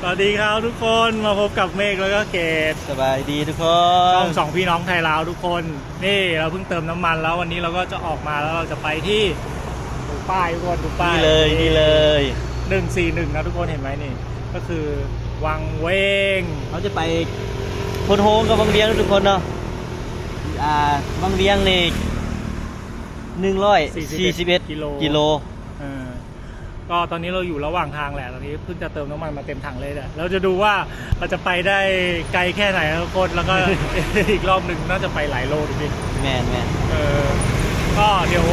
วัสดีครับทุกคนมาพบกับเมฆแล้วก็เกตสบายดีทุกคช่นองสองพี่น้องไทยลาวทุกคนนี่เราเพิ่งเติมน้ำมันแล้ววันนี้เราก็จะออกมาแล้วเราจะไปที่ดูป้ายทุกคนดูป้ายนี่เลย141นะทุกคนเห็นไหมนี่ก็คือวังเวงเขาจะไปพนโฮงกับวังเวียงทุกคนเนาะวังเวียงนี่141กิโลก็ตอนนี้เราอยู่ระหว่างทางแหละตอนนี้เพิ่งจะเติมน้ำมันมาเต็มถังเลยแหละเราจะดูว่าเราจะไปได้ไกลแค่ไหนทุกคนแล้วก็ อีกรอบหนึ่งน่าจะไปหลายโลดูดิแมนก็เดี๋ยว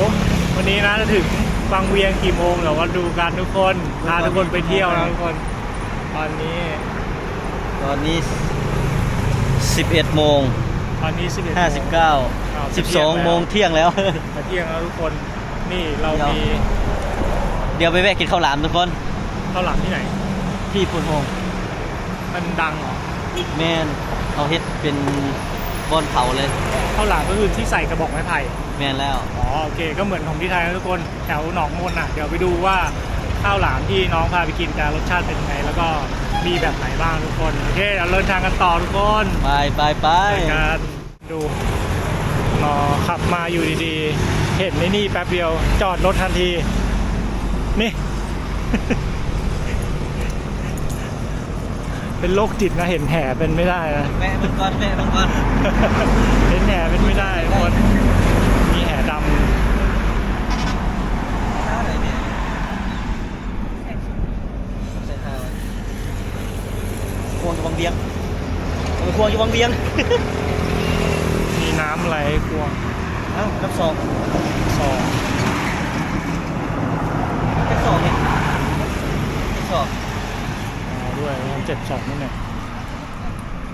วันนี้นะจะถึงบางเวียงกี่โมงเดี๋ยวมาดูกันทุกคนพาทุกคนไปเที่ยวนะทุกคนตอนนี้11 โมงตอนนี้59 12 โมงเที่ยงแล้วเที่ยงแล้วทุกคนนี่เรามีเดี๋ยวไปแวะกินข้าวหลามทุกคนข้าวหลามที่ไหนที่พนโฮงมันดังเหรอแมนเขาเฮ็ดเป็นบอนเผาเลยข้าวหลามก็คือที่ใส่กระบอกไม้ไผ่แมนแล้วโอเคก็เหมือนของที่ไทยนะทุกคนแถวหนองมนเดี๋ยวไปดูว่าข้าวหลามที่น้องพาไปกินจะรสชาติเป็นยังไงแล้วก็มีแบบไหนบ้างทุกคนโอเคเดี๋ยวเดินทางกันต่อทุกคนไปกันดูขับมาอยู่ดีๆเห็นในนี่แป๊บเดียวจอดรถทันทีนี่ เป็นโรคจิตนะเห็นแห่เป็นไม่ได้นะแม่มึงก่อนเห็นแห่เป็นไม่ได้คนมีแห่ดำควงอยู่วังเวียงควงอยู่วังเวียง มีน้ำไหลควงน้ำซองเนี่ย2ด้วย72นี่เนี่ย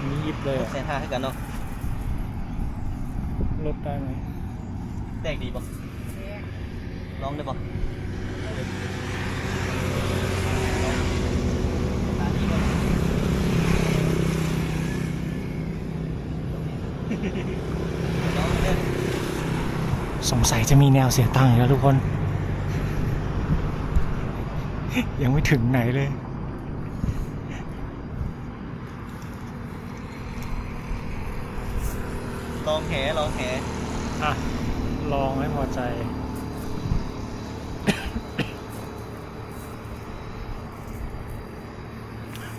นี่ยิบเลย150,000ให้กันเนาะลดได้ไหมแตกดีป่ะลองได้ป่ะสงสัยจะมีแนวเสียตังค์แล้วทุกคน ยังไม่ถึงไหนเลยลองแหลองให้พอใจ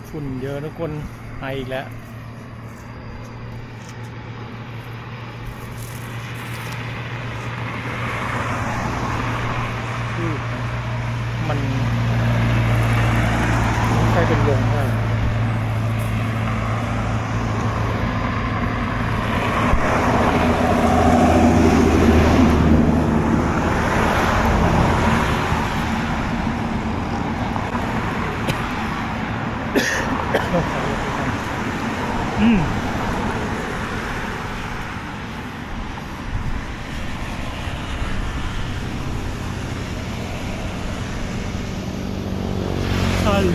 ฝุ่นเยอะทุกคนไปอีกแล้วมันใช่เป็นวงเลย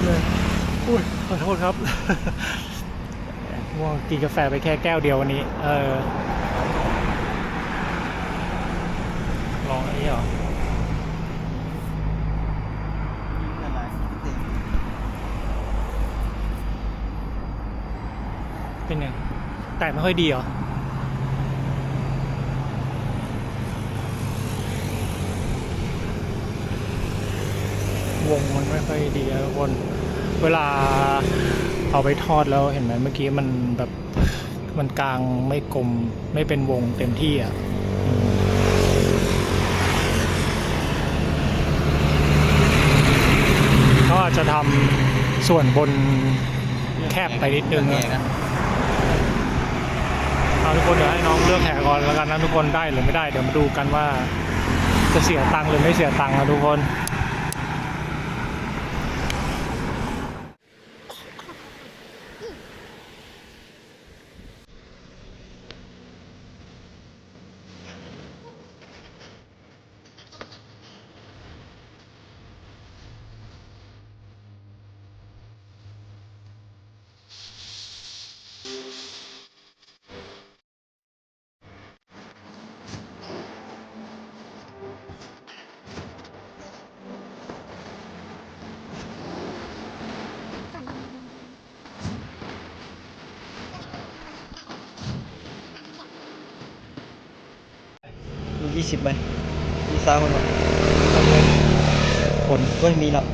เลยอุ้ยขอโทษครับง่วงกินกาแฟไปแค่แก้วเดียววันนี้ลองอันนี้เหรอเป็นไงแต่ไม่ค่อยดีเหรอวงมันไม่ค่อยดีทุกคนเวลาเอาไปทอดแล้วเห็นไหมเมื่อกี้มันแบบมันกลางไม่กลมไม่เป็นวงเต็มที่ก็จะทำส่วนบนแคบไปนิดนึงทุกคนเดี๋ยวให้น้องเลือกแหก่อนแล้วกันนะทุกคนได้หรือไม่ได้เดี๋ยวมาดูกันว่าจะเสียตังค์หรือไม่เสียตังค์นะทุกคน 20ไหมมีสาวคนบ่ คน ก็มีแล้ว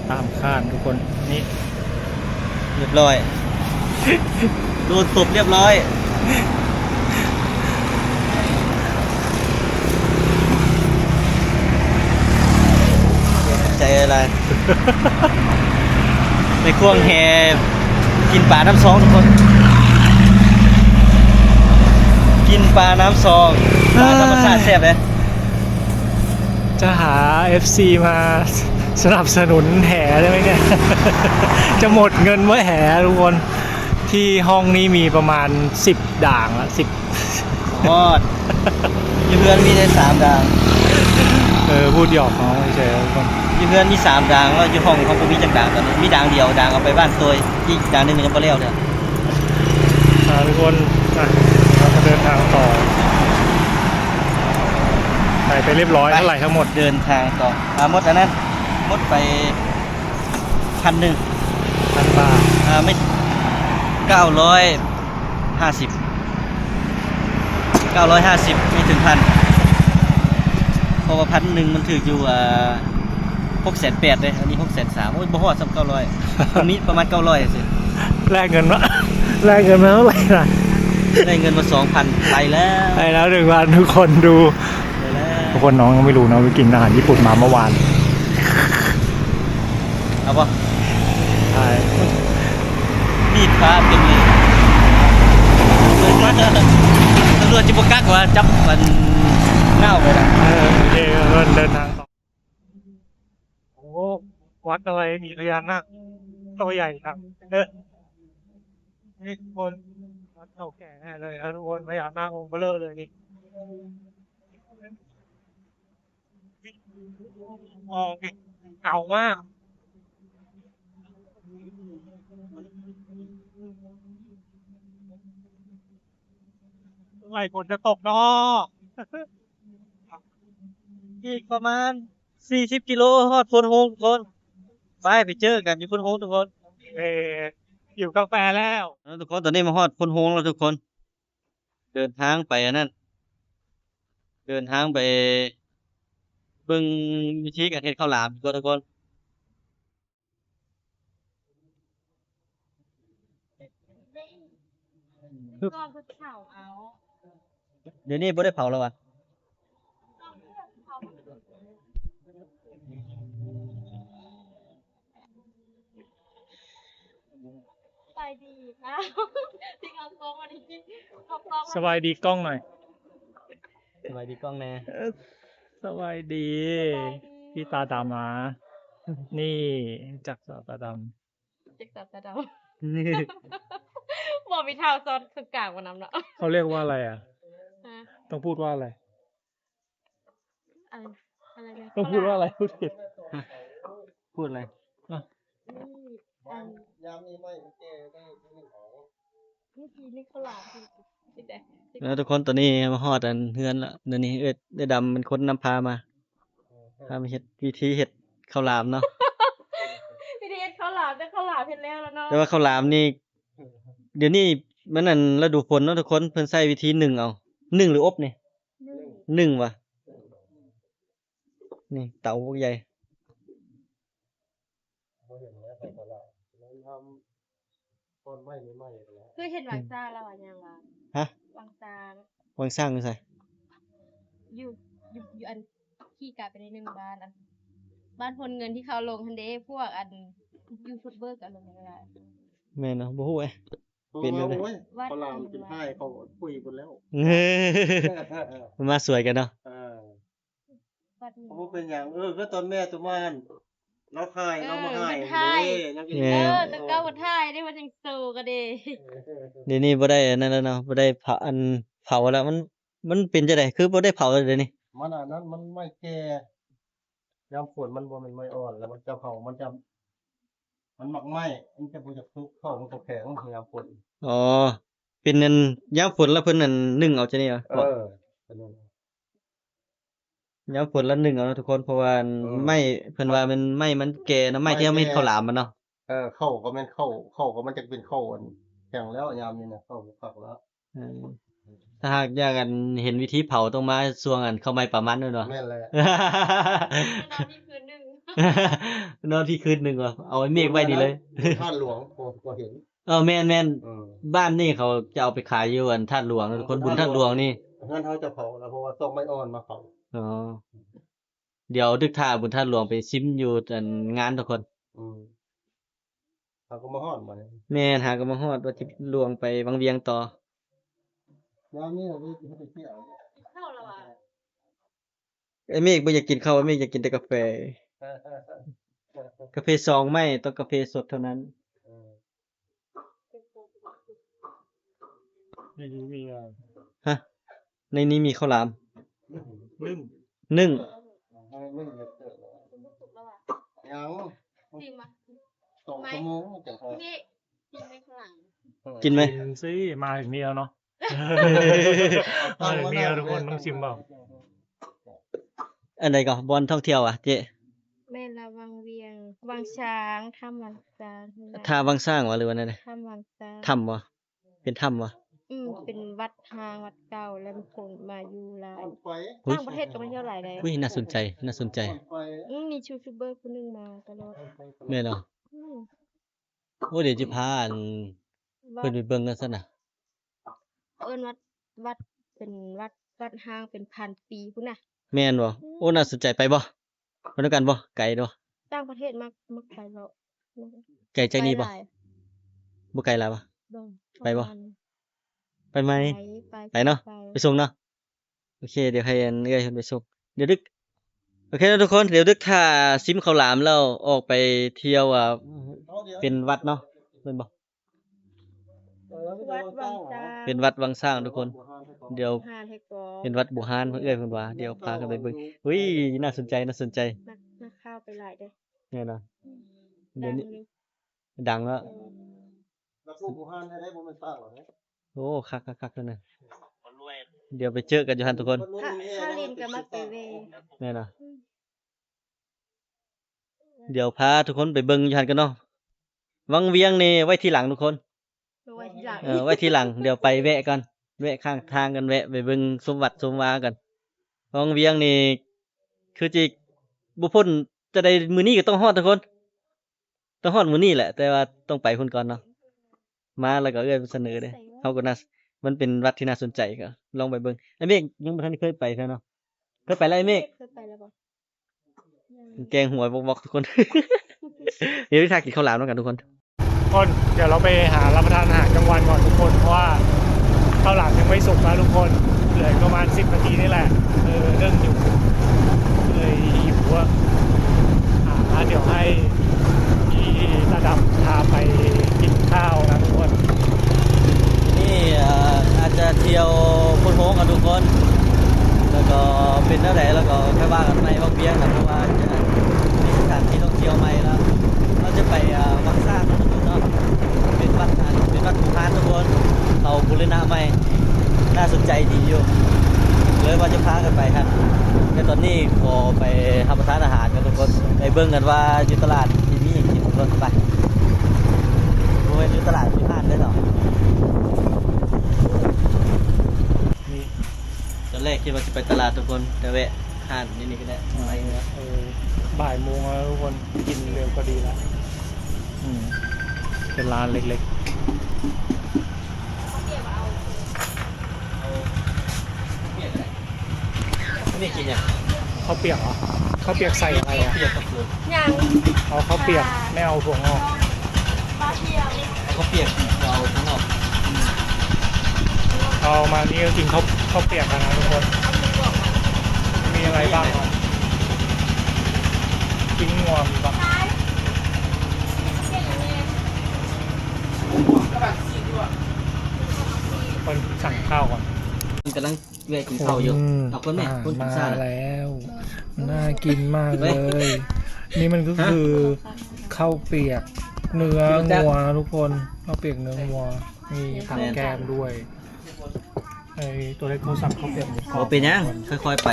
ตามคาดทุกคนนี่ เรียบร้อย โดนตบเรียบร้อยใจอะไร ในควงแฮกินปลาน้ำซองทุกคน กินปลาน้ำซองปลาธรรมชาติแซ่บเลย จะหา FC มาสนับสนุนแห่ได้ไหมเนี่ย จะหมดเงินเมื่อแห่ทุกคนที่ห้องนี้มีประมาณ10ด่างละ10 มอดอยู่เพื่อนมีได้3ด่าง พูดหยอกน้องเฉยๆทุกคน อยู่เพื่อนมี3ด่างแล้วอยู่ห้องเขาบ่มีจักด่างตอนนี้มีด่างเดียวด่างเอาไปบ้านตัวอีกด่างหนึงมันยังบ่แล้วเลย ทุกคนเราก็เดินทางต่อไปเรียบร้อยเท่าไหร่ทั้งหมด เดินทางต่อหมดอันนั้นหมดไป1,000 1,000 บาท ไม่950ไม่ถึง1,000เพราะว่า1,000มันถืออยู่680,000เลยอันนี้630,000โอ้ยบ่ฮอดซ้ำ900ตรงนี้ประมาณ900สิ แลกเงินมาแลกเงินมาเท่าไหร่ล่ะ ได้เงินมา 2,000 ไปแล้ว ไปแล้ว1,000ทุกคนดู ไปแล้ว ทุกคนน้องยังไม่รู้นะไปกินอาหารญี่ปุ่นมาเมื่อวาน เอาป่ะ ใช่ มีดฟ้าเป็นเลยตำรวจจิบกักว่าจับมันเน่าไปนะ โอเคเดินทางต่อโอ้วัดอะไรมีพญานาคตัวใหญ่ครับนี่คนวัดเก่าแก่แน่เลยทุกคนพญานาคองค์เบลอเลยนี่มองเก่ามากเมื่อไหร่ฝนจะตกเนาะ อีกประมาณ40 กิโลฮอดพนโฮงทุกคนไปเจอกันอยู่พนโฮงทุกคน เอออยู่กาแฟแล้ว ทุกคนตอนนี้มาฮอดพนโฮงแล้วทุกคน เดินทางไปอันนั้นเดินทางไปเบิ่งวิธีการเฮ็ดข้าวหลามทุกคน ก็คือเผาเอา เดี๋ยวนี้บ่ได้เผาแล้วว่ะ ไปดีนะที่เอาโกงวันนี้เอาโกง สบายดีกล้องหน่อย สบายดีกล้องแน่ สบายดี พี่ตาดำนะ นี่จากสาวตาด จิกตัดตาดำบอกมีเท้าซ้อนคือกลางวันน้ำเนาะ ำเขาเรียกว่าอะไรอ่ะ ฮะ ต้องพูดว่าอะไร อะไรนะ ต้องพูดว่าอะไรพูดผิด พูดอะไร อ่ะ นี่อัน ยามนี้ไม่แก้ได้ นี่ทีนี่เขาหลามที่ไหน แล้วทุกคนตอนนี้มาฮอดอันเฮือนละเดี๋ยวนี้ได้ดำเป็นคนนำพามาเฮ็ดวิธีเฮ็ดข้าวหลามเนาะ พี่เดชเขาหลามแต่เขาหลามเห็นแล้วเนาะ แต่ว่าข้าวหลามนี่ เดี๋ยวนี้มันนั่นฤดูฝนเนาะทุกคนเพิ่นใช้วิธีนึ่งเอานึ่งหรืออบนี่ นึ่ง นึ่งว่ะนี่เตาพวกใหญ่ คือเห็นวางซาแล้วอ่ะยังวะ ฮะ วางซา วางสร้างอยู่ไส อยู่อันขี่กลับไปในหนึ่งบ้านอันบ้านพลเงินที่เขาลงทันเดพวกอันยูทูบเบอร์กันลงไม่ได้ แม่นเนาะบ่ฮู้เอ้ย เป็นแบบไหน วัด เขาลามกินให้เขาคุยกันแล้ว มันมาสวยกันเนาะ วัดนี้ เขาเป็นอย่างก็ตอนแม่ตัวมันเราหายเรามาหาย มันหาย ยังกิน ตะเก้าวัดไทยได้วันยังสู้กันเด เดี๋ยวนี้บ่ได้อันนั้นแล้วเนาะบ่ได้เผาเผาแล้วมันเป็นจังได๋คือบ่ได้เผาแล้วเดี๋ยวนี้ มันอันนั้นมันไม่แก่ยามฝนมันบ่มันไม่อ่อน แล้วมันจะเผามันจะ มันหมักไหม้มันจะบ่จะทุกเข้ามันก็แข็งยามฝน อ๋อเป็นอันยามฝนแล้วเพิ่นนั่นนึ่งเอาจังนี้เหรอ เป็นอย่างนั้น ยามฝนแล้วนึ่งเอาเนาะทุกคนเพราะว่า ม ไม้เพิ่นว่ามันไม้มันแก่เนาะไม้ที่เอามาเฮ็ดข้าวหลามมันเนาะ เข้าก็แม่นเข้าก็มันจะเป็นเข้าอันแข็งแล้วยามนี้นะเข้าฝักแล้ว เออ ถ้าหากอยากกันเห็นวิธีเผาต้องมาช่วงอันเข้าไม้ประมาณนั้นเนาะ แม่นแหละ นอนที่คืนหนึ่ง นอนที่คืนหนึงว่ะเอาไอ้เมฆไว้ดีเลย ท่านหลวงพอเห็น แม่น อืม บ้านนี่เขาจะเอาไปขายอยู่อันธาตุหลวงนะทุกคนบุญธาตุหลวงนี่ งั้นเขาจะเผาแล้วเพราะว่าต้องไม่อ่อนมาเผา อ๋อเดี๋ยวดึกท่าบุญธาตุหลวงไปซิมอยู่อันงานทุกคน อืมเขาก็มาฮอดมาเนี่ย แม่นหาก็มาฮอดว่าสิหลวงไปวังเวียงต่อย ามนี้เราไปเที่ยว เข้าแล้วอ่ะ ไอ้เมฆบ่อยากกินข้าวไอ้เมฆอยากกินแต่กาแฟ กาแฟซองไม่ต้องกาแฟสดเท่านั้น ในนี้มีอะไร ฮะ ในนี้มีข้าวหลาม นึ่ง นึ่ง ให้ไม่เยอะเกิน คุณผู้สุกแล้วอ่ะ ยัง จริงปะ 2 ชั่วโมงจังพอ พี่จริงไหมข้างหลัง กินไหม กินซิมาถึงนี่แล้วเนาะ มาถึงนี่แล้วทุกคนต้องชิมเปล่า อันใดก็บอลท่องเที่ยวอ่ะเจ๊ แม่ละวังเวียง วังช้างถ้ำวังซาน ท่าวังสร้างวะหรือว่านั่นน่ะ ถ้ำวังซาน ถ้ำวะเป็นถ้ำวะ เป็นวัดทางวัดเก่าแล้วมีคนมาอยู่หลาย ไฟ อุ๊ย ต่างประเทศก็มาเที่ยวหลายเลย อุ้ยน่าสนใจน่าสนใจ ไฟ มียูทูบเบอร์คนหนึงมาตลอด แม่นเนาะ อืม โอ้เดี๋ยวจะพาอัน วั เพิ่น ด ไปเบิ่งกันซะน่ะ เอิ้นวัดเป็นวัดห้างเป็นพันปีพุ่นน่ะ แม่นบ่โอ้น่าสนใจไปบ่ไปด้วยกันบ่ไกลบ่ ต่างประเทศมักไปแล้ว ไกลจากนี้บ่ ไปหลาย บ่ไกลหลายบ่ เบิ่ง ไปบ่ ประมาณ ไปไหม ไปเนาะ ไปส่งเนาะโอเคเดี๋ยวให้อันเอ้อยเพิ่นไปส่งเดี๋ยวดึกโอเคแล้วทุกคนเดี๋ยวดึกถ้าซิมข้าวหลามแล้วออกไปเที่ยวเป็นวัดเนาะแม่นบ่ วัดวังจา เป็นวัดวังสร้างทุกคน เดี๋ยว หานเฮกอ เป็นวัดบูฮานเพิ่นเอ้อยเพิ่นว่าเดี๋ยวพากันไปเบิ่งอุ้ยน่าสนใจน่าสนใจ นักข้าวไปหลายเด้อ แน่นอน ดั เดี๋ยว ง นี้ อยู่ ดังแล้ว แล้วพวกผู้ฮั่นได้บ่แม่นสร้างหรอกนะ โอ้คักๆๆนั่นน่ะเดี๋ยวไปเจอกันอยู่หั่นทุกคน ถ้าลินก็มักไปเว แน่นอนเดี๋ยวพาทุกคนไปเบิ่งอยู่หั่นกันเนาะวังเวียงนี่ไว้ทีหลังทุกคน เอาไว้ทีหลัง ไว้ทีหลังเดี๋ยวไปแวะกันแวะข้างทางกันแวะไปเบิ่งสมวัดสมวากันวังเวียงนี่คือจิบ่พ้นจะได้มื้อนี้ก็ต้องฮอดทุกคน ต้องฮอดมื้อนี้แหละ แต่ว่าต้องไปพุ่นก่อนเนาะมาแล้วก็เอ้อยเสนอเด้เฮาก็น่ามันเป็นวัดที่น่าสนใจก็ลองไปเบิ่งไอ้เมฆยังบ่ทันได้เคยไปแท้เนาะเคยไปแล้วไอ้เมฆ เคยไปแล้วบ่ แกงหัวบอกๆทุกคน เดี๋ยวไปทากินข้าวหลามแล้วกันทุกคน คนเดี๋ยวเราไปหารับประทานอาหารกลางวันก่อนทุกคนเพราะว่าข้าวหลามยังไม่สุกนะทุกคนเหลือประมาณ10 นาทีนี่แหละเรื่องอยู่เลยหิวอะเดี๋ยวให้พี่ระดับพาไปกินข้าวนะทุกคน นี่อาจจะเที่ยวพุ่นโฮงกันทุกคน แล้วก็เป็นเท่าไหร่แล้วก็แค่ว่ากันในวังเวียงครับเพราะว่าจะมีสถานที่ท่องเที่ยวใหม่แล้วเราจะไปวังสร้างนะทุกคนเนาะเป็นวัดภูพานทุกคนเขาบูรณะใหม่น่าสนใจดีอยู่เลยว่าจะพากันไปครับแต่ตอนนี้ขอไปรับประทานอาหารกันทุกคนไปเบิ่งกันว่าอยู่ตลาดที่นี่กินทุกคนไปโอ้ยอยู่ตลาดมีห้างได้หรอ นี่ ตอนแรกคิดว่าจะไปตลาดทุกคนแต่แวะห้างนี่ก็ได้ไปแล้ว บ่ายโมงแล้วทุกคนกินเร็วก็ดีละเป็นร้านเล็ก ไม่กินยัง ๆข้าวเปียกเหรอข้าวเปียกใส่อะไรอ่ะ เปียกกับเฟือง ยัง เอาข้าวเปียกไม่เอาถั่วงอก ปลาเทียม เขาเปียกเราทั้งนอก เอามานี่ก็กินข้าวเปียกกันนะทุกคนมีอะไรบ้างอ่ะปิ้งงวมปะคนสั่งข้าวก่อน มันกำลังแวะกินข้าวอยู่เอาคนแม่คนกินซ่า มาแล้วน่ากินมากเลย นี่มันก็คือข้าวเปียกเนื้องัวนะทุกคนข้าวเปียกเนื้องัวมีผักแกมด้วยไอตัวเล็กเขาสั่งข้าวเปียกหมูกร โอ้ อบ เป็นยังค่อยๆไป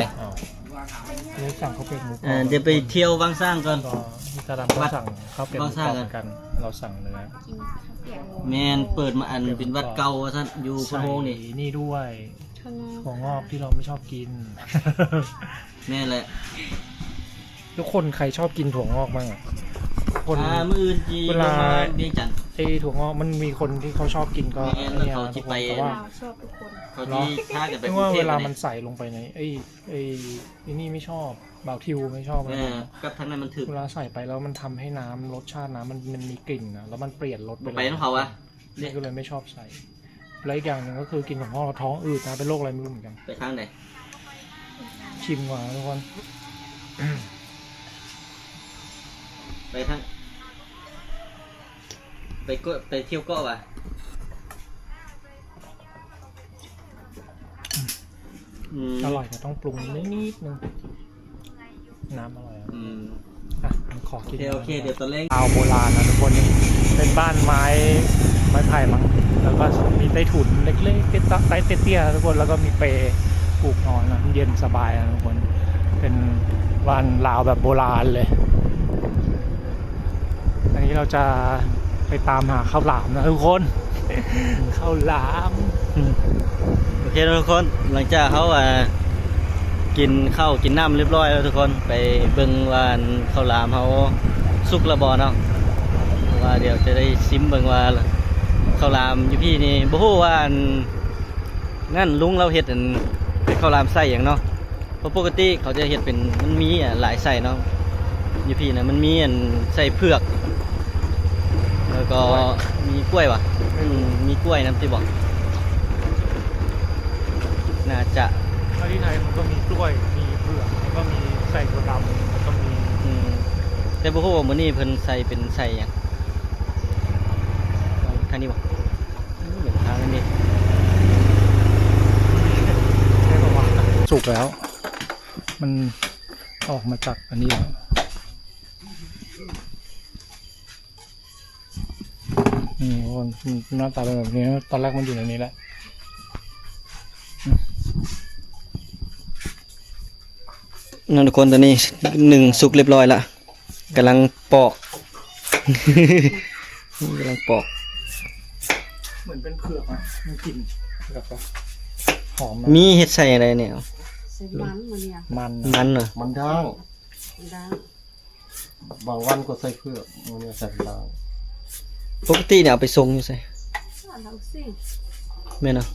ตัวเล็กสั่งข้าวเปียกหมูกรอบ เดี๋ยวไปเที่ยววังสร้างก่อน ก็พี่ตาดำก็สั่งข้าวเปียกหมูกรอบเหมือนกัน เราสั่งเนื้อ กินข้าวเปียก แม่นเปิดมาอันเป็นวัดเก่าว่าซั่นอยู่พนโฮงนี่ ใส่นี่ด้วย ข้างนอก ถั่วงอกที่เราไม่ชอบกิน แม่นแหละ ทุกคนใครชอบกินถั่วงอกบ้างอะคน มื้ออื่นจี เวลา มาเบียงจันทน์ ไอ้ถั่วงอกมันมีคนที่เขาชอบกินก็ แม่นแล้วเขา ทุ ที่ กคน ไป แต่ว่า ชอบทุกคน เขาที่พากันไป ไม่ กรุ ว่าง เท เว พ ลา นี่ มันใส่ลงไปในไอ้นี่ไม่ชอบบ่าวทิวไม่ชอบอะไร กับทางนั้นมันถึก เวลาใส่ไปแล้วมันทำให้น้ำรสชาติน้ำมันมีกลิ่นนะแล้วมันเปลี่ยนรสไป ไปน้ำเขาวะ นี่ก็เลยไม่ชอบใส่แล้วอีกอย่างหนึ่งก็คือกินของพ่อท้องอืดนะเป็นโรคอะไรไม่รู้เหมือนกัน ไปทางไหน ชิมก่อนนะทุกคน ไปทางไปเที่ยวเกาะวะ อร่อยแต่ต้องปรุงนิดนึงน้ำอร่อยอะ อืม อ่ะผมขอกิน โอเคเดี๋ยวตอนแรก ชาวโบราณนะทุกคนนี่เป็นบ้านไม้ไผ่มั้งแล้วก็มีใต้ถุนเล็กๆใต้เตี้ยๆทุกคนแล้วก็มีเปลปลูกนอนนะเย็นสบายนะทุกคนเป็นบ้านลาวแบบโบราณเลยอันนี้เราจะไปตามหาข้าวหลามนะทุกคน ข้าวหลาม โอเคทุกคนหลังจากเขากินข้าวกินน้ำเรียบร้อยแล้วทุกคนไปเบิ่งว่าข้าวหลามเขาสุกระบอเนาะว่าเดี๋ยวจะได้ซิมเบิ่งว่าข้าวหลามอยู่พี่นี่บ่ฮู้ว่างั้นลุงเราเฮ็ดเป็นข้าวหลามไส้อย่างเนาะเพราะปกติเขาจะเฮ็ดเป็นมันมีหลายไส้เนาะอยู่พี่นะมันมีไส้เผือกแล้วก็มีกล้วยว่ะมีกล้วยน้ำที่บอกน่าจะ แล้วที่ไทยมันก็มีกล้วยมีเผือกแล้วก็มีใส่ถั่วดำแล้วก็มี แต่บ่ฮู้ว่ามื้อนี้เพิ่นใส่เป็นใส่หยังทางนี้บ่เหมือนทางนี้ ใช่ป่าวะสุกแล้ว มันออกมาจากอันนี้แล้วนี่ทุกคนหน้าตาเป็นแบบนี้ตอนแรกมันอยู่ในนี้แหละ นั่นทุกคนตอนนี้1สุกเรียบร้อยละกำลังปอก กำลังปอก เหมือนเป็นเผือกอ่ะมันกลิ่นเผือกอะหอม มีเฮ็ดใส่อะไรเนี่ย ใส่มันมันเนี่ย มัน มันเหรอ มันย่าง มันได้ บางวันก็ใส่เผือกมันเนี่ยใส่ย่าง ปกติเนี่ยเอาไปส่งอยู่ใส่ เราสิ แม่นเนาะ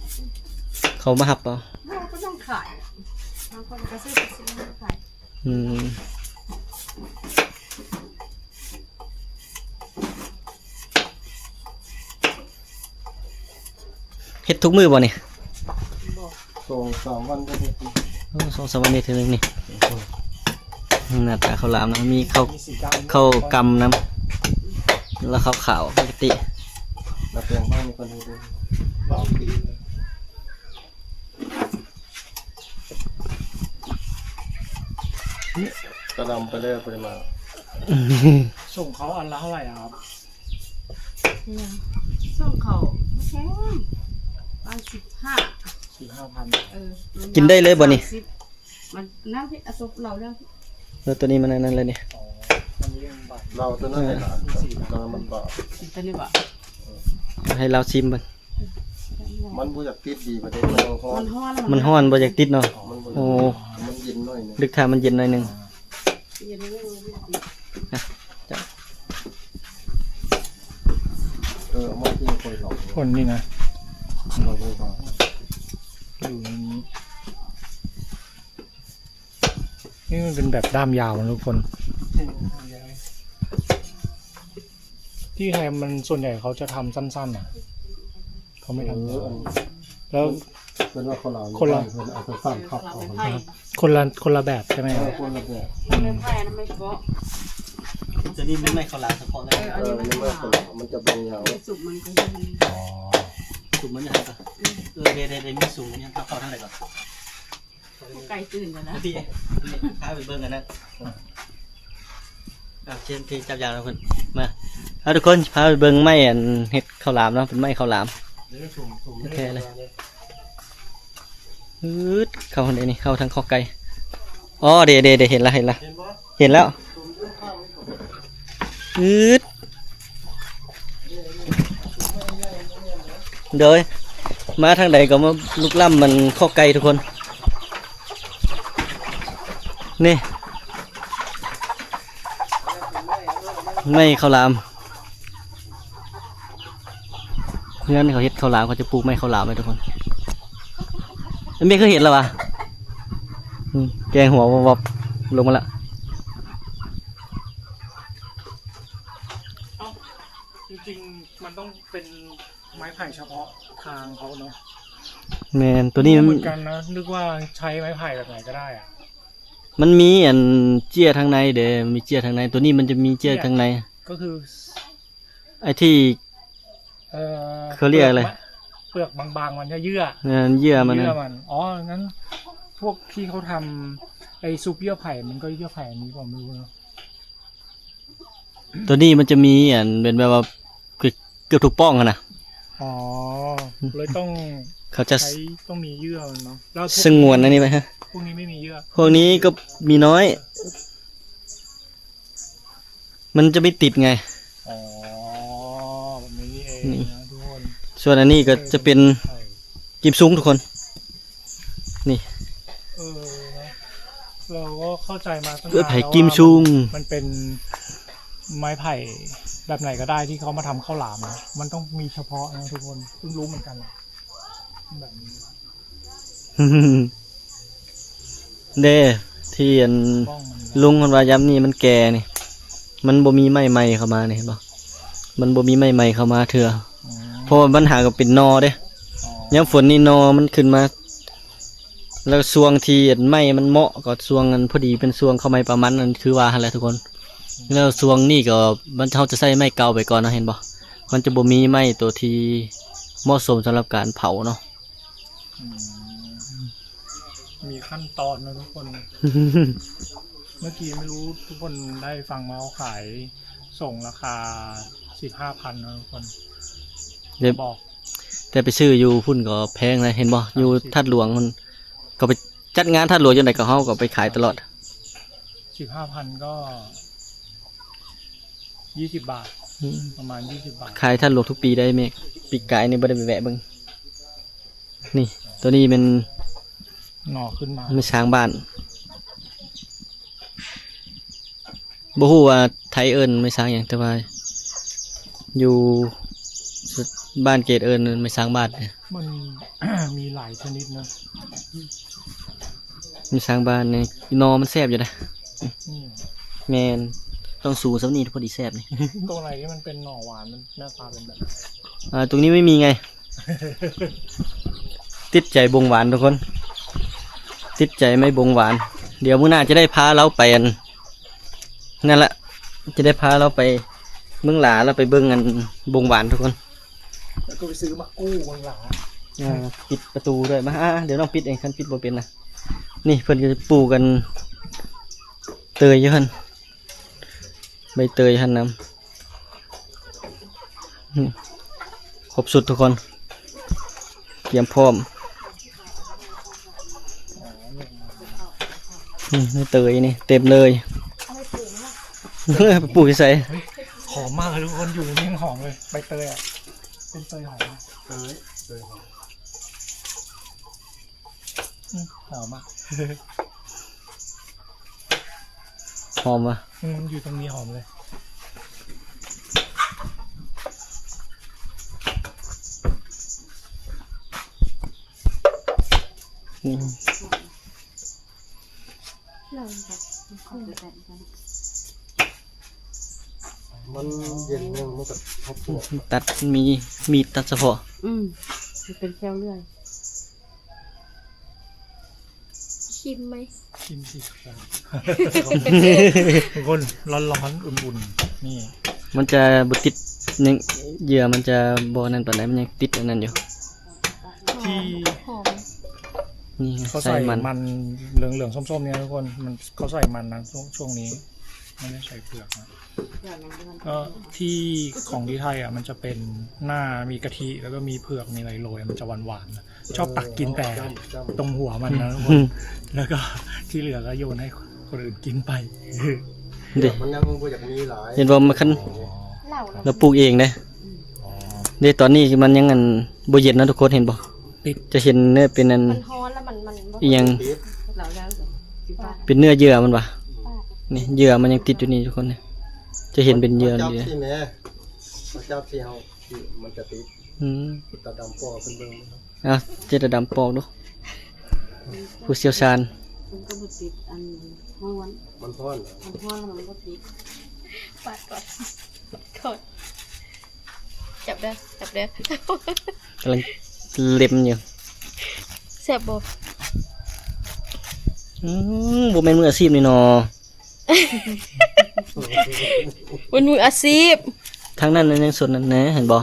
เขามาหับเปล่า เราก็ต้องขายบางคนก็ซื้อมาขาย อืมเฮ็ดทุกมื้อบ่นี่ 2-3 วันก็ได้กิน โอ้2-3วันนี้เทื่อนึงนี่หน้าตาข้าวหลามนะมีข้าว มีสีดำ ข้าวกำน้ำแล้วข้าวขาวปกติ แล้วแปลงบ้านมีคนดูดู ลองดีเลย กระดำไปเลยไปมา ส่งเขาอันละเท่าไหร่อะครับ เนี่ยส่งเขาไม่แพงบ้าน15 4-5,000 กินได้เลยบ่นี่ 30มันน้ำพริกอสุกเราเรื่อง แล้วตัวนี้มันอันนั้นเลยนี่ อ๋ออันนี้ยังบาท เราตัวนั้นเลยนะตอนมันบา ตัวนี้บ่ ให้เราชิมเบิ่ง มันบ่อยากติดดีประเด็นมันต้องฮ้อ มัน นฮ้อน มันร้อนบ่อยากติดเนาะ มันบ่ โอ้ มันเย็นหน่อยนึง ลึกทางมันเย็นหน่อยหนึง เย็นไม่รู้ จ้ะ มันกินคนหลอก คนนี่นะ เราเลยว่า อยู่ในนี้นี่มันเป็นแบบด้ามยาวนะทุกคน ที่ไทยมันส่วนใหญ่เขาจะทำสั้นๆอ่ะเขาไม่ทำยาวแล้ว เป็นว่าคนเรา คนละ เพิ่นเอาไปสั่งขับเอา ไผ่ คนละแบบใช่ไหมครับ คนละแบบ ไม่ไผ่นะไม่เกาะ ตัวนี้ไม่ข้าวหลามเฉพาะเลย นี่ว่าคนเรามันจะเป็นยาว สุกมันก็ยัง อ๋อ สูงมันจะครับได้มีสูงเนี่ยเข้าทางไหนก่อน ไก่ตื่นกันนะ พี่พาไปเบิ่งกันนะเช่นที่จับยางทุกคนมาเอาทุกคนพาไปเบิ่งไม้เฮ็ดข้าวหลามเนาะเป็นไม้ข้าวหลามโอเคเลยเข้าคนเดียวนี่เข้าทางข้อไก่อ๋อเดี๋ยวเห็นแล้วเห็นแล้ว เดี๋ยวมาทางใดก็มาลุกล่ำมันข้อไก่ทุกคนนี่ไม่ข้าวหลามงั้นเขาเฮ็ดข้าวหลามเขาจะปลูกไม่ข้าวหลามไว้ทุกคนไม่เคยเห็นหรอวะแกงหัววบๆลงมาละ จริงๆมันต้องเป็นไม้ไผ่เฉพาะทางเขาเนาะ แมนตัวนี้มัน เหมือนกันนะนึกว่าใช้ไม้ไผ่แบบไหนก็ได้อะ มันมีอันเจี้ยทางในเด้มีเจี้ยทางในตัวนี้มันจะมีเจี้ยทางใน ก็คือ ไอ้ที่ เขาเรียกอะไร เปลือกบางๆมันจะเยื่อ เยื่อมัน เยื่ นะ อมันอ๋องั้นพวกที่เขาทำไอ้ซุปเยื่อไผ่มันก็เยื่อไผ่อันนี้ผมไม่รู้เนาะ ตัวนี้มันจะมีอันเป็นแบบว่าเกือบทุกป้องอะนะ อ๋อเลยต้อง เขาจะ ใช้ต้องมีเยื่อมันเนาะแล้วพวก สงวนอันนี้ไหมฮะ พวกนี้ไม่มีเยื่อ พวกนี้ก็มีน้อย มันจะไม่ติดไง อ๋อแบบนี้เอง นี่ นะทุกคน ส่วนอันนี้ก็จะเป็น ไผ่ กิมซุ้งทุกคน นี่ เออนะเราก็เข้าใจมาตั้ง เพื่อ นา ไผ่ นแล้ว กิม ว่า ซุ้ง มันเป็นไม้ไผ่แบบไหนก็ได้ที่เขามาทำข้าวหลามนะมันต้องมีเฉพาะนะทุกคนเพิ่งรู้เหมือนกันแหละแบบนี้ เด้ที่อัน ป้องมัน ลุงคนว่าย้ำนี่มันแก่นี่ มันบ่มีไม้ใหม่เข้ามานี่เห็นบ่มันบ่มีไม้ใหม่เข้ามาเถื่อ อืม เพราะว่าปัญหาก็เป็นนอเด้ อ๋อย ามฝนนี่นอมันขึ้นมา แล้วสวงที่อันไม้มันเหมาะก็สวงอันพอดีเป็นสวงเข้าไม้ประมาณนั้นคือว่าหั่นแหละทุกคน แล้วสวงนี่ก็มันเขาจะใส่ไม้เก่าไปก่อนนะเห็นบ่มันจะบ่มีไม้ตัวที่เหมาะสมสำหรับการเผาเนาะ อืมมีขั้นตอนนะทุกคน เมื่อกี้ไม่รู้ทุกคนได้ฟังมาเขาขายส่งราคา 15,000นะทุกคน เดี๋ยว บอก แต่ไปซื้ออยู่พุ่นก็แพงนะเห็นบ่อยู่ทัดหลวงมันก็ไปจัดงานทัดหลวงจังไดก็เฮาก็ไปขายตลอด 15,000 ก็20 บาท ประมาณ 20 บาท ขายทัดหลวงทุกปีได้เมฆปีกายนี่บ่ได้ไปแวะเบิ่งนี่ ตัวนี้เป็น หน่อขึ้นมา ไม่ช้างบ้านบ่ฮู้ว่าไทยเอิ้นไม่ช้างหยังแต่ว่าอยู่บ้านเกตเอิ้นไม่ช้างบ้านเนี่ย มัน มีหลายชนิดนะ ไม่ช้างบ้านนี่นอมันแซ่บอยู่นะ นี่ แม่นต้องสูสำนี้พอดีแซ่บนี่ ตรงไหนที่มันเป็นหน่อหวานมันหน้าตาเป็นแบบไหน ตรงนี้ไม่มีไง ติดใจบงหวานทุกคน ติดใจไม่บงหวาน เดี๋ยวมื้อหน้าจะได้พาเราไปอันนั่นแหละจะได้พาเราไปเมืองหลาแล้วไปเบิ่งอันบงหวานทุกคน แล้วก็ไปซื้อมากู้บางหลา ปิดประตูด้วยมาเดี๋ยวน้องปิดเองคันปิดบ่เป็นนะนี่เพิ่นก็จะปลูกกันเตยอยู่หั่นใบเตยหั่นนำครบสุดทุกคนเตรียมพร้อมนี่เตยนี่เต็มเลยไปปลูกใส่ หอมมากเลยทุกคนอยู่นี่ยังหอมเลยใบเตยอ่ะเป็นเตยหอมนะ เลยครับ หอมอ่ะ หอมว่ะ อยู่ตรงนี้หอมเลย อืม มันเย็นนึงมันก็ทบตัว ตัดมีตัดเฉพาะ มันเป็นแก้วเลื่อย ชิมไหม ชิมสิครับ ทุกคนร้อนๆอุ่นๆนี่ มันจะบติดยังเหยื่อมันจะบ่นั่นปานใดมันยังติดอันนั้นอยู่ ที่ หอม นี่ไง เขา ใส่ ใส่ มัน มันเหลืองๆส้มๆเนี่ยทุกคนมันเขาใส่มันนะช่วงนี้ไม่ได้ใส่เปลือกนะก็ที่ของที่ไทยอ่ะมันจะเป็นหน้ามีกะทิแล้วก็มีเผือกมีอะไรโรยมันจะหวานๆนะชอบตักกินแต่ตรงหัวมันนะทุกคนแล้วก็ที่เหลือก็โยนให้คนอื่นกินไป เด็ มันยังบ่อยากมีหลาย เห็นว่ามันคัน เหล่า เราปลูกเองเด้ อ๋อ เดี๋ยวตอนนี้มันยังบ่เย็นนะทุกคนเห็นบ่ ติด จะเห็นเนื้อเป็นมันฮ้อนแล้วมันบ่ อีหยัง เราแล้วสิบบาท เป็นเนื้อเยื่อมันวะนี่เหยื่อมันยังติดอยู่นี่ทุกคนเนี่ยจะเห็นเป็นเหยื่อ จับ นี่ ที่แม่มาจับที่เฮาที่มันจะติด อืม ตาดำปอขึ้นเบิ่ง เอาเจดดำปอกดูผู้เชี่ยวชาญ มันก็บ่ติดอันม้วน มันร้อนเหรอ มันม้วนแล้วมันก็ติด ปาดก่อนกดจับเด้อก ำลังเล็มอยู่ แซ่บบ่ บ่แม่นมืออาชีพนี่เนาะ เป็นมืออาชีพ ทางนั้นยังสดนั่นนะเห็นบ่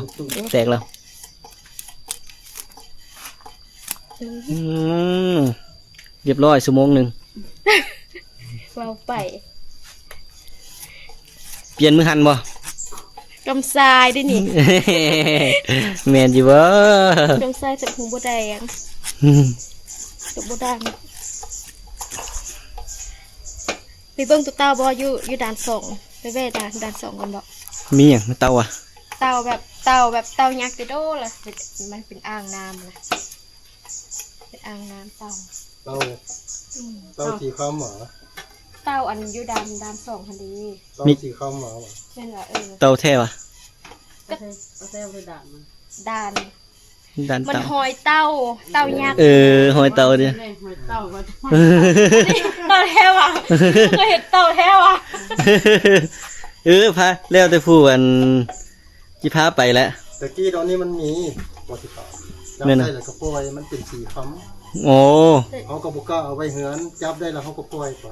แตกแล้วเรียบร้อยชั่วโมงหนึง เราไป เปลี่ยนมือหันบ่ กำทรายได้นี่ แม่นอยู่บ่ กำทรายจากหูบ่แดงจากบ่ดังไปเบิ่งตุ๊กตาบ่อยู่ด่านสองไปแว่ด่านสองกันบ่ มีหยังเตาอ่ะ เต่าแบบเต่ายักษ์ติโดล่ะมันเป็นอ่างน้ำล่ะเป็นอ่างน้ำเต่า เต้า อืม เต้าสีข้าวหมา เต่าอันอยู่ด่านสองคันดี เต้าสีข้าวหมาเหรอ แม่นว่าเตาแท้วะ เอาใส่ไปด่านมัน ด่าน ด้าน มัน เตา หอยเต่ายักษ์ หอยเตาเด้อ แม่หอยเต้าก็ เต่าแท้ว่ะเคยเห็นเต่าแท้ว่ะ พาแล้วแต่ผู้จิพาไปแล้ว แต่กี้ตอนนี้มันมีบ่สิขาวจับ แม่นอะ ได้แล้วก็ปล่อยมันเป็นสีค้ โอ้ ำเขาก็บ่กล้าเอาไว้เหือนจับได้แล้วเขาก็ปล่อยไป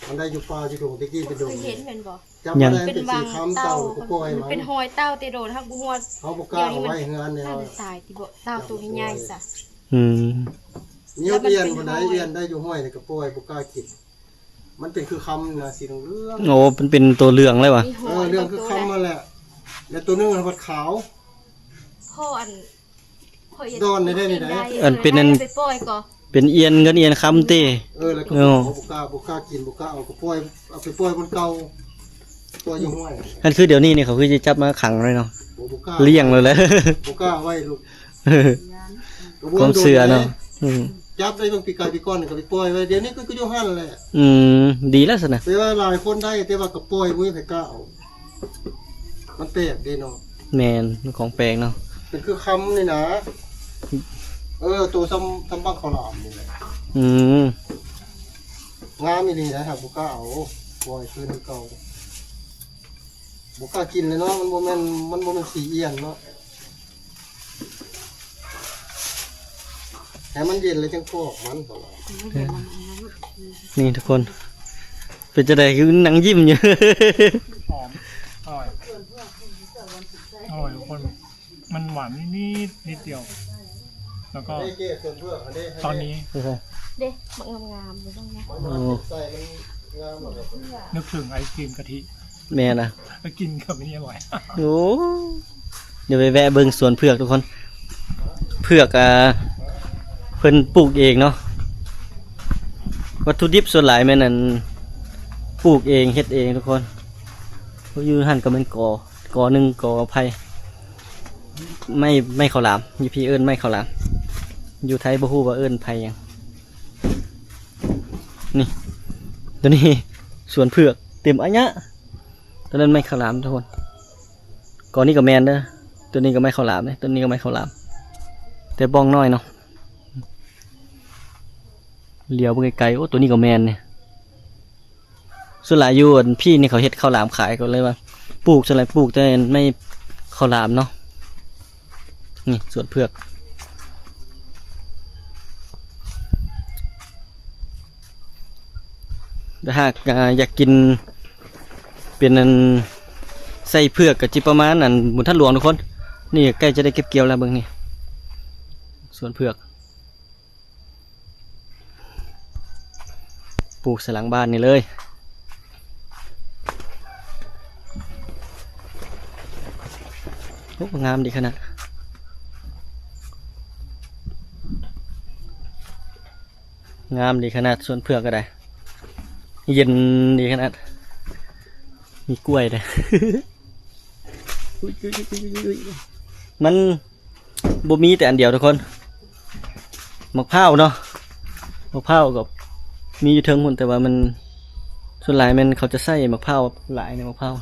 มันได้อยู่ป่าอยู่ตรงตะกี้ไปดู เคยเห็นแม่นบ่ จับมาได้ เป็น เป็น วั สี ง ค้ำ เต่า เต่าก็ปล่อยมัน เป็นหอยเต่าติโดนทักบ่ฮอด เขาบ่กล้าเอาไว้เหือนเนี่ย น่าจะตายติบ่เต่าตัวใหญ่ๆซะ อืม มีเอียนบ่ได้เอียนได้อยู่ห้วยนี่ก็ปล่อยบ่กล้ากินมันเป็นคือคำนะสีเหลือง โอ้เป็นตัวเหลืองเลยวะ มีห เอ อ อย เรื่องคือคำมาแหละแล้วตัวนึงมันพัดขาว พ่ออันพ่อเย็ โดนได้นี่ไหน เป็นอัน ไปปล่อยก่อน เป็นเอียนเงินเอียนคำเต้ แล้วก็ เออ บ่กล้ากินบ่กล้าเอาก็ปล่อยเอาไปปล่อยบนเก่าตัวอยู่ห้วย นั่นคือเดี๋ยวนี้เนี่ยเขาคือจะจับมาขังเลยเนาะ บ่กล้า เลี้ยงเลยแหละ บ่กล้าเอาไว้ลูก ความเสือเนาะอืม จับได้บางปีกายปีก้อนนี่ก็ไปปล่อยไว้เดี๋ยวนี้ก็อยู่หั่นแหละ อืมดีแล้วสินะ แต่ว่าหลายคนได้แต่ว่าก็ปล่อยบ่มีใครกล้าเอามันแปลกเด้เนาะ แมนของแปลกเนาะ เป็นคือคำนี่นะตัวซ้ำบังข้าวหลามนี่แหละ อืม งามอีหลีนะครับบ่กล้าเอาปล่อยคืนคือเก่าบ่กล้ากินเลยเนาะมันบ่แม่นสีเอียนเนาะให้มันเย็นเลยจังพอกมันข้าวหลาม นี่ทุกคน เป็นจะได้คือหนังยิ้มอยู่ หอมอร่อยอร่อยทุกคน มันหวานนิดเดียว แล้วก็ นี่เก้ส่วนเพื่ออันนี้ ตอนนี้ เด้มันงามๆอยู่ตรงนี้ มันใส่มันงามหมดเลย นึกถึงไอศกรีมกะทิ แม่นะ แล้วกินกับอันนี้อร่อย โอ้เดี๋ยวไปแวะเบิ่งสวนเผือกทุกคนเผือกเพิ่นปลูกเองเนาะวัตถุดิบส่วนหลายแม่นั่นปลูกเองเฮ็ดเองทุกคนอยู่หั่นก็เป็นกอหนึ่งกอไผ่ไม่ข้าวหลามอยู่พี่เอิ้นไม่ข้าวหลามอยู่ไทยบ่ฮู้ว่าเอิ้นไผ่หยังนี่ตัวนี้สวนเผือกเต็มอันยะตัวนั้นไม่ข้าวหลามทุกคนกอนี้ก็แมนเด้อตัวนี้ก็ไม่ข้าวหลามเด้อตัวนี้ก็ไม่ข้าวหลามแต่บ้องน้อยเนาะเหลียวไปไกลๆโอ้ตัวนี้ก็แมนเนี่ยส่วนหลายอยู่อันพี่นี่เขาเฮ็ดข้าวหลามขายก็เลยว่าปลูกส่วนหลายปลูกแต่ไม่ข้าวหลามเนาะนี่สวนเผือกถ้าหากอยากกินเป็นอันใส่เผือกกับจิประมาณอันบุญท่านหลวงทุกคนนี่ใกล้จะได้เก็บเกี่ยวแล้วเบิ่งนี่สวนเผือกปลูกใส่หลังบ้านนี่เลยโอ้งามดีขนาดงามดีขนาดสวนเผือกก็ได้เย็นดีขนาดมีกล้วยเลย มันบ่มีแต่อันเดียวทุกคนมะพร้าวเนาะมะพร้าวกับมีอยู่เทิงหุ่นแต่ว่ามันส่วนหลายมันเขาจะใส่มะพร้าวหลายในมะพร้าว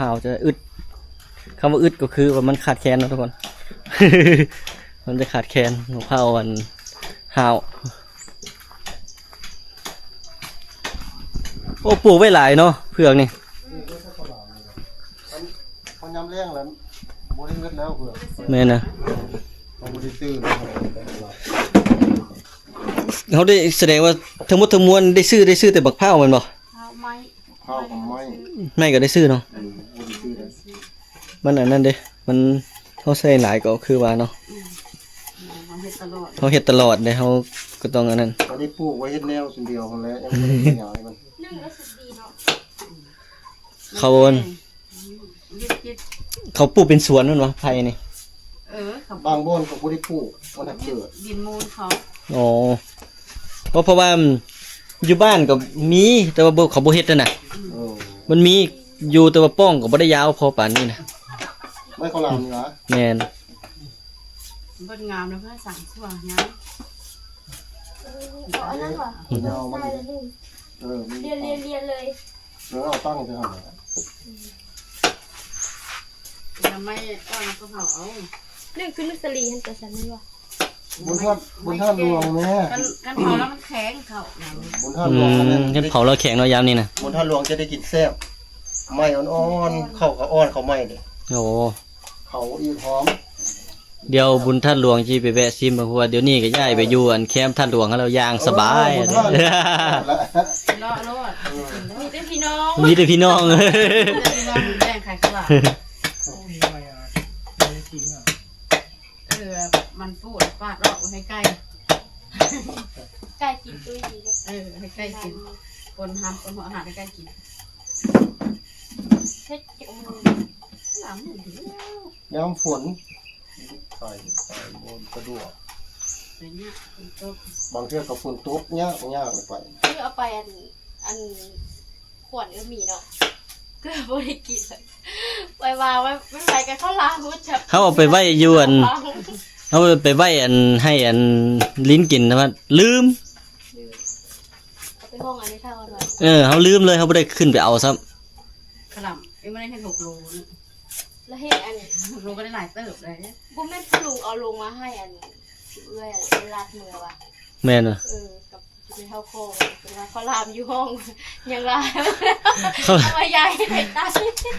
หาวจะอึดคำว่าอึดก็คือว่ามันขาดแคลนเนาะทุกคน มันจะขาดแคลนมะพร้าวอันหาวโอ้ปลูกไว้หลายเนาะเผือกนี่ มันยำแรงแล้วบ่ได้เงินแล้วเผื่อ แม่นนะ เราบ่ได้ซื้อแล้ว เขาได้แสดงว่าทั้งหมดทั้งมวลได้ซื้อแต่บักพร้าวแมันบ่ ข้าวไม้ ข้าวกับไม้ ไม่ก็ได้ซื้อเนาะ บ่ได้ซื้อเลย มันอันนั้นเด้มันเขาใส่หลายก็คือว่าเนาะ มันเฮ็ดตลอด เขาเฮ็ดตลอดเด้เขาก็ต้องอันนั้น ตอนนี้ปลูกไว้เฮ็ดแนวส่วนเดียวคนแล้วยังไม่ได้ขยายมัน นึ่งแล้วสุดดีเนาะ เขา ยึด เขาปลูกเป็นสวนนั่นวะไผ่นี่ เขา บางบ่อนเขาบ่ได้ปลูกมันหักเกิด ดินมูลเขา อ๋อเพราะว่าอยู่บ้านก็มีแต่ว่าบ่เขาบ่เฮ็ดนั่นน่ะ เออ มันมีอยู่แต่ว่าป้องก็บ่ได้ยาวพอปานนี้นะ ไม่ข้าวหลามนี่หรอ แม่น เบิ่งงามแล้วเพื่อสั่งชั่วนะ เอาอันนั้นว่ะ ยาวมัน ใช่แล้วนึ่ง เออมี เรียนเลย แล้วเอาตั้งไปหั่น จะไม่อ้อนก็เผาเอา นึ่งคือนึ่งสลีฮันแต่ฉันไม่ว่า บุญท่านหลวงแม่ กันเผาแล้วมันแข็งเขา บุญท่านหลวง เฮ็ดเผาแล้วแข็งเนาะยามนี้นะ บุญท่านหลวงจะได้กินแซ่บไม้อ่อนๆเข้ากับอ่อนเข้าไม้เด้ โอ้ เขาอีกหอม เดี๋ยวบุญท่านหลวงสิไปแวะซิมเพราะว่าเดี๋ยวนี้ก็ย้ายไปอยู่อันแคมป์ท่านหลวงแล้วย่างสบาย บุญท่าน เลาะโลด มีแต่พี่น้อง มีแต่พี่น้อง ที่ว่าแบ่งขายขลาดมันพูดฟาดเลาะให้ใกล้ ไก่กินตุ้ยดีเลย ให้ใกล้กินคนทำคนหัวอาหารให้ใกล้กิน เฮ็ดเกี่ยว หลัง ยามฝนใส่บนสะดวก อะไรเงี้ยก็ บางเทื่อกับฝนตกยากไป คือเอาไปอันขวดก็มีเนาะก็บ่ได้กินเลยไปวางไว้ไม่ไปกันข้าวลาหุดจับ เขาเอาไปไว้อยู่อันเขาไปไว้อันให้อันลิ้นกินนะว่าลืม เอาไปห้องอันนี้ถ้าเอาหน่อย เขาลืมเลยเขาไม่ได้ขึ้นไปเอาซ้ ขลำยังไม่ได้ให้6 โล แล้วเฮ็ดอัน 6 โลก็ได้หลายเติบเลยเนี่ย บ่แม่นผู้ลุงเอาลงมาให้อันเอื้อยเป็นลาดมือว่ะ ำแม่นว่ะ กับจะไปเข้าโคงเป็นว่าเขาลามอยู่ห้องยังลาย เขา เอามาใหญ่ไปตาย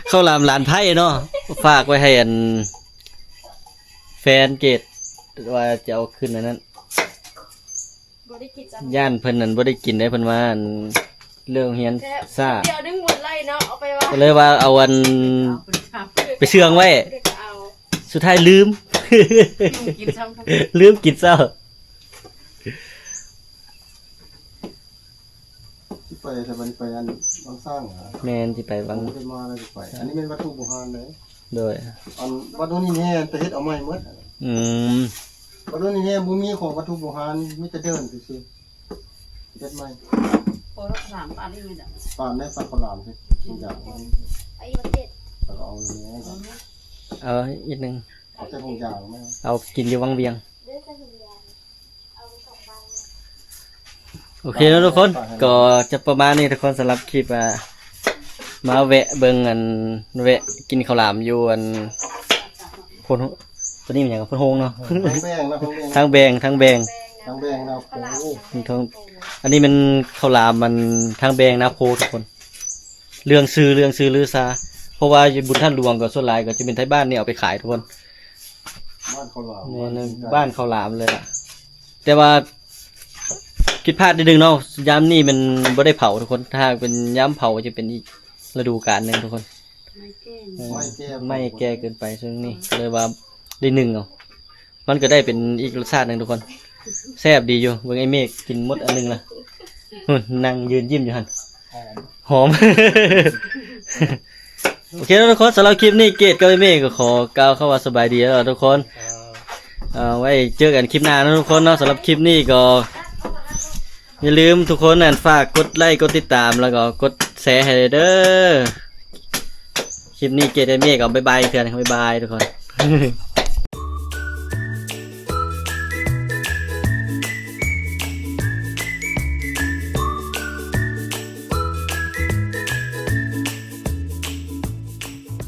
เข้าลามหลานไพ่เนาะฝากไว้ให้อันแฟนเกตว่าจะเอาขึ้นอันนั้น บ่ได้กินจ้ะ ย่านเพิ่นนั่นบ่ได้กินได้เพิ่นว่าอันเรื่องเฮียนซ่า เดี๋ยวดึงหมดไล่เนาะเอาไปว่า ก็เลยว่าเอาอัน เอาไปทำ ไปเชื่องไว้ เดี๋ยวจะเอา สุดท้ายลืม กินซ้ำทั้ง ลืมกินเซ้า ไปแต่มันไปอันบางสร้างเหรอ แม่นสิไปวัง ไม่ได้มาเลยไป อันนี้เป็นวัตถุโบราณเลย โดย อันวัตถุนี้แน่แต่เฮ็ดเอาไม้หมด อืม วัตถุนี้แน่บ่มีของวัตถุโบราณมีแต่เดินซื่อๆเฮ็ดไม้ โคตร3 ปานนี่ไม่ได้ ปานได้สักข้าวหลามสิทุกอย่าง ไอ้ประเทศ แล้วก็เอาเนี้ย เอาอีกนึง เอาแต่ทุกอย่างไหม เอากินอยู่วังเวียง เด้อจะถึงยานเอา2 ใบ โอเคแล้วทุกคนก็จะประมาณนี้ทุกคนสำหรับคลิปมาแวะเบิ่งอันแวะกินข้าวหลามอยู่อันพนตัวนี้มันหยังกับพนโฮงเนาะ ทั้งแบงนะ ทั้งแบงทั้งแบง ทั้งแบงนะ ข้าวหลาม โอ้ ทั้งอันนี้มันข้าวหลามมันทั้งแบงนะโพทุกคน เรื่องซื้อลือซาเพราะว่าบุญท่านหลวงก็ส่วนหลายก็จะเป็นไทยบ้านนี่เอาไปขายทุกคน บ้านข้าวหลาม ในบ้านข้าวหลามเลยล่ะแต่ว่าคิดพลาดนิดนึงเนาะยามนี่มันบ่ได้เผาทุกคนถ้าเป็นยามเผาจะเป็นอีกฤดูกาลหนึงทุกคน ไม่เก่ง ไม่แก่เกินไปซึ่งนี่เลยว่าได้หนึ่งเอามันก็ได้เป็นอีกรสชาติหนึ่งทุกคนแซ่บดีอยู่เบิ่งไอ้เมฆกินหมดอันหนึงล่ะนู่นนั่งยืนยิ้มอยู่หั่นหอม โอเคแล้วทุกคนสำหรับคลิปนี้เกตกับไอ้เมฆก็ขอกล่าวเข้าว่าสบายดีแล้วทุกคนไว้เจอกันคลิปหน้านะทุกคนเนาะสำหรับคลิปนี้ก็อย่าลืมทุกคนฝากกดไลค์กดติดตามแล้วก็กดแชร์ให้เด้อค คลิปนี้เกตเมฆก็บ๊ายบายเพื่อนบ๊ายบายทุกคน